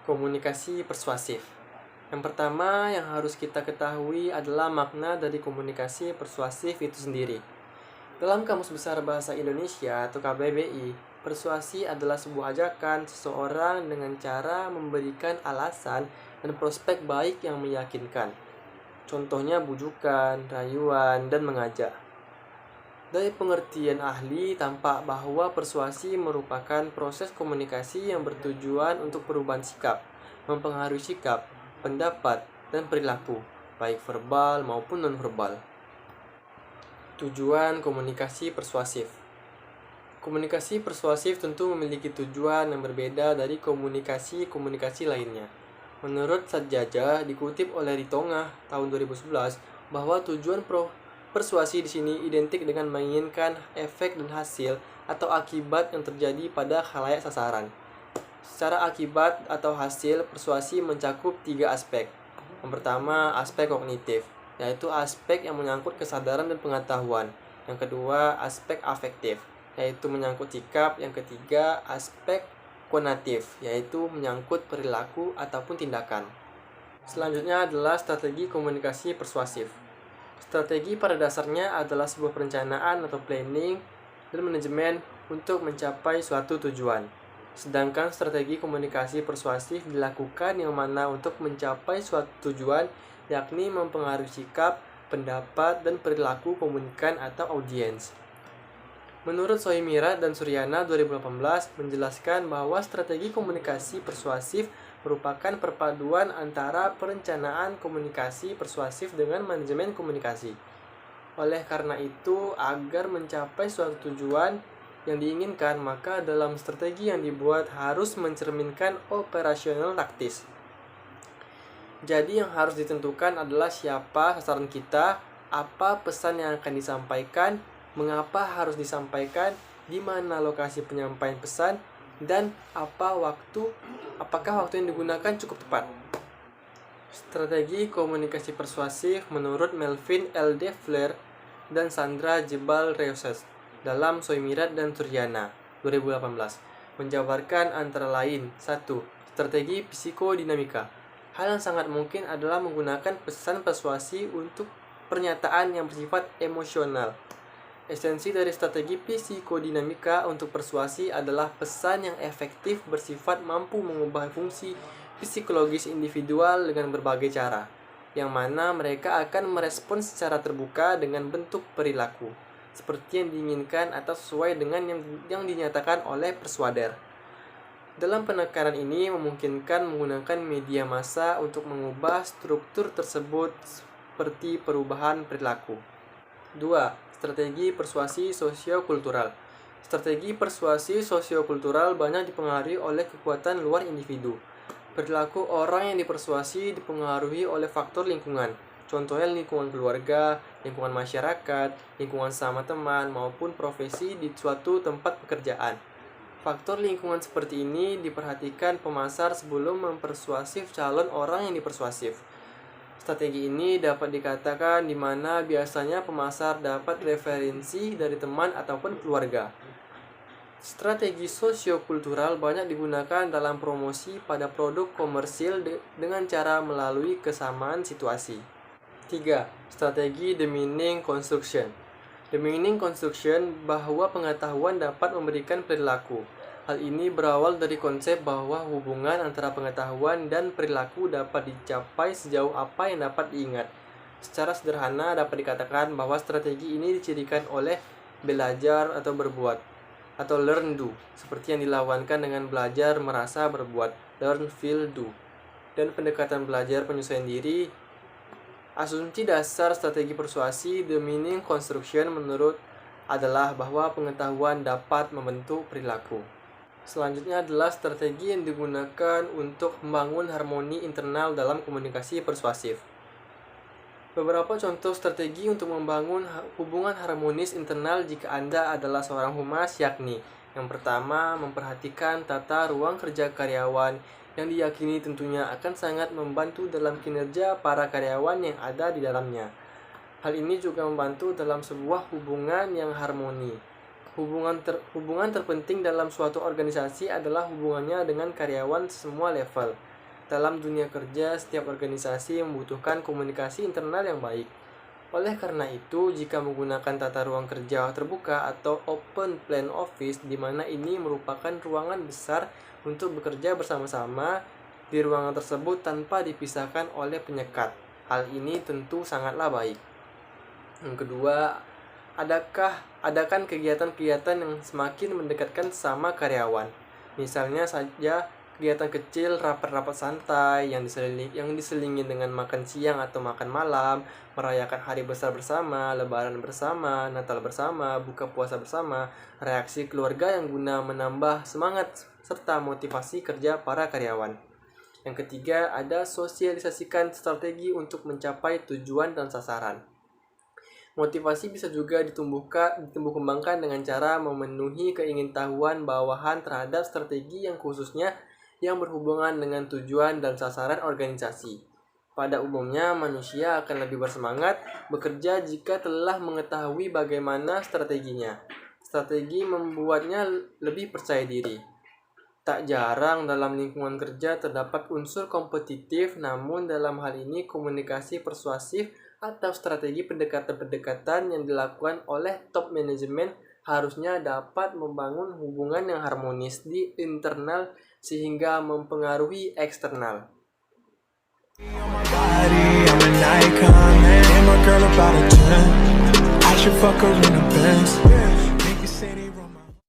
Komunikasi persuasif. Yang pertama yang harus kita ketahui adalah makna dari komunikasi persuasif itu sendiri. Dalam Kamus Besar Bahasa Indonesia atau KBBI, persuasi adalah sebuah ajakan seseorang dengan cara memberikan alasan dan prospek baik yang meyakinkan. Contohnya bujukan, rayuan, dan mengajak. Dari pengertian ahli, tampak bahwa persuasi merupakan proses komunikasi yang bertujuan untuk perubahan sikap, mempengaruhi sikap, pendapat, dan perilaku, baik verbal maupun non-verbal. Tujuan komunikasi persuasif. Komunikasi persuasif tentu memiliki tujuan yang berbeda dari komunikasi lainnya. Menurut Satjaja, dikutip oleh Ritonga tahun 2011, bahwa tujuan persuasi di sini identik dengan menginginkan efek dan hasil atau akibat yang terjadi pada khalayak sasaran. Secara akibat atau hasil, persuasi mencakup 3 aspek. Yang pertama, aspek kognitif, yaitu aspek yang menyangkut kesadaran dan pengetahuan. Yang kedua, aspek afektif, yaitu menyangkut sikap. Yang ketiga, aspek konatif, yaitu menyangkut perilaku ataupun tindakan. Selanjutnya adalah strategi komunikasi persuasif. Strategi pada dasarnya adalah sebuah perencanaan atau planning dan manajemen untuk mencapai suatu tujuan. Sedangkan strategi komunikasi persuasif dilakukan yang mana untuk mencapai suatu tujuan, yakni mempengaruhi sikap, pendapat, dan perilaku komunikan atau audiens. Menurut Sohimira dan Suryana 2018 menjelaskan bahwa strategi komunikasi persuasif merupakan perpaduan antara perencanaan komunikasi persuasif dengan manajemen komunikasi. Oleh karena itu, agar mencapai suatu tujuan yang diinginkan, maka dalam strategi yang dibuat harus mencerminkan operasional taktis. Jadi yang harus ditentukan adalah siapa sasaran kita, apa pesan yang akan disampaikan, mengapa harus disampaikan, di mana lokasi penyampaian pesan, dan apakah waktu yang digunakan cukup tepat. Strategi komunikasi persuasif menurut Melvin L. Defler dan Sandra Jebal Reyes dalam Sohimira dan Suryana 2018 menjabarkan antara lain 1. Strategi psikodinamika. Hal yang sangat mungkin adalah menggunakan pesan persuasi untuk pernyataan yang bersifat emosional. Esensi dari strategi psikodinamika untuk persuasi adalah pesan yang efektif bersifat mampu mengubah fungsi psikologis individual dengan berbagai cara, yang mana mereka akan merespon secara terbuka dengan bentuk perilaku, seperti yang diinginkan atau sesuai dengan yang dinyatakan oleh persuader. Dalam penekanan ini memungkinkan menggunakan media massa untuk mengubah struktur tersebut seperti perubahan perilaku. 2. Strategi persuasi sosiokultural. Strategi persuasi sosiokultural banyak dipengaruhi oleh kekuatan luar individu. Perilaku orang yang dipersuasi dipengaruhi oleh faktor lingkungan. Contohnya lingkungan keluarga, lingkungan masyarakat, lingkungan sama teman, maupun profesi di suatu tempat pekerjaan. Faktor lingkungan seperti ini diperhatikan pemasar sebelum mempersuasif calon orang yang dipersuasif. Strategi ini dapat dikatakan di mana biasanya pemasar dapat referensi dari teman ataupun keluarga. Strategi sosiokultural banyak digunakan dalam promosi pada produk komersil dengan cara melalui kesamaan situasi. 3. Strategi the meaning construction. The meaning construction bahwa pengetahuan dapat memberikan perilaku. Hal ini berawal dari konsep bahwa hubungan antara pengetahuan dan perilaku dapat dicapai sejauh apa yang dapat diingat. Secara sederhana dapat dikatakan bahwa strategi ini dicirikan oleh belajar atau berbuat, atau learn do, seperti yang dilawankan dengan belajar merasa berbuat, learn feel do. Dan pendekatan belajar penyesuaian diri. Asumsi dasar strategi persuasi the meaning construction menurut adalah bahwa pengetahuan dapat membentuk perilaku. Selanjutnya adalah strategi yang digunakan untuk membangun harmoni internal dalam komunikasi persuasif. Beberapa contoh strategi untuk membangun hubungan harmonis internal jika Anda adalah seorang humas, yakni yang pertama, memperhatikan tata ruang kerja karyawan yang diyakini tentunya akan sangat membantu dalam kinerja para karyawan yang ada di dalamnya. Hal ini juga membantu dalam sebuah hubungan yang harmoni. Hubungan terpenting dalam suatu organisasi adalah hubungannya dengan karyawan semua level. Dalam dunia kerja, setiap organisasi membutuhkan komunikasi internal yang baik. Oleh karena itu, jika menggunakan tata ruang kerja terbuka atau open plan office, di mana ini merupakan ruangan besar untuk bekerja bersama-sama di ruangan tersebut tanpa dipisahkan oleh penyekat. Hal ini tentu sangatlah baik. Yang kedua, adakan kegiatan-kegiatan yang semakin mendekatkan sama karyawan. Misalnya saja kegiatan kecil, rapat-rapat santai yang diselingi dengan makan siang atau makan malam, merayakan hari besar bersama, lebaran bersama, Natal bersama, buka puasa bersama, reaksi keluarga yang guna menambah semangat serta motivasi kerja para karyawan. Yang ketiga, ada sosialisasikan strategi untuk mencapai tujuan dan sasaran. Motivasi bisa juga ditumbuh kembangkan dengan cara memenuhi keingintahuan bawahan terhadap strategi yang khususnya yang berhubungan dengan tujuan dan sasaran organisasi. Pada umumnya, manusia akan lebih bersemangat bekerja jika telah mengetahui bagaimana strateginya. Strategi membuatnya lebih percaya diri. Tak jarang dalam lingkungan kerja terdapat unsur kompetitif, namun dalam hal ini komunikasi persuasif atau strategi pendekatan-pendekatan yang dilakukan oleh top manajemen harusnya dapat membangun hubungan yang harmonis di internal sehingga mempengaruhi eksternal. I should fuck her in a Benz.